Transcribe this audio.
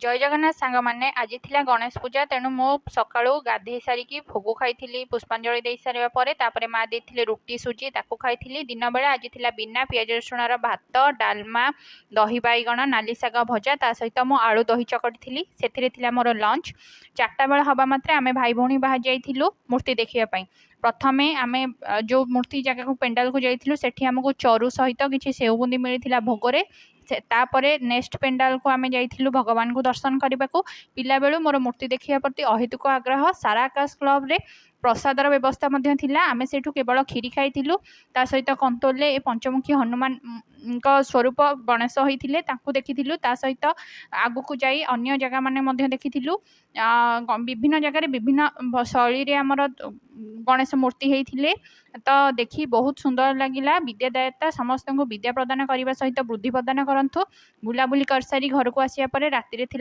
जय जगन्नाथ सांग मैंने आज थिला गणेश पूजा तेणु मो सकाळू गाधे सारिकी भोग खाई पुष्पांजलि दे सारा पर माँ देते रुटी सुजी ताकू खाई दिन बेला आज थिला बिना पियाज रसुण भात डालमा दही बैगण नाली शाग भजा ता सहित मु आलू दही चकटी से मोर लंच 4टा बेला हवा मात्रे आमे भाई भौणी बाहर जाइलु मूर्ति देखिया प्रथमे आमे जो मूर्ति जगह को पेंडाल को जाइलु सेठी हमको चरु सहित किसी सेव बुंदी मिलता भोगरे तापरे नेक्स्ट पेंडाल को आमे जाइलु भगवान को दर्शन करने को पिला बेलू मोर मूर्ति देखिया प्रति अहेतुक आग्रह सारा आकाश क्लब रे प्रसादर व्यवस्था आमे सेठू केवल खीरी खाइलु ता सहित कंतोले पंचमुखी हनुमान स्वरूप गणेश होते देखी सहित आगु को जाई अन्य जगह माने देखी विभिन्न जगह विभिन्न शैली रे आमर गणेश मूर्ति होते तो देखी बहुत सुंदर लगिला। विद्यादायता समस्त को विद्या प्रदान करने सहित बुद्धि प्रदान करंतु बुलाबुली कर सारी घर को आसिया परे राति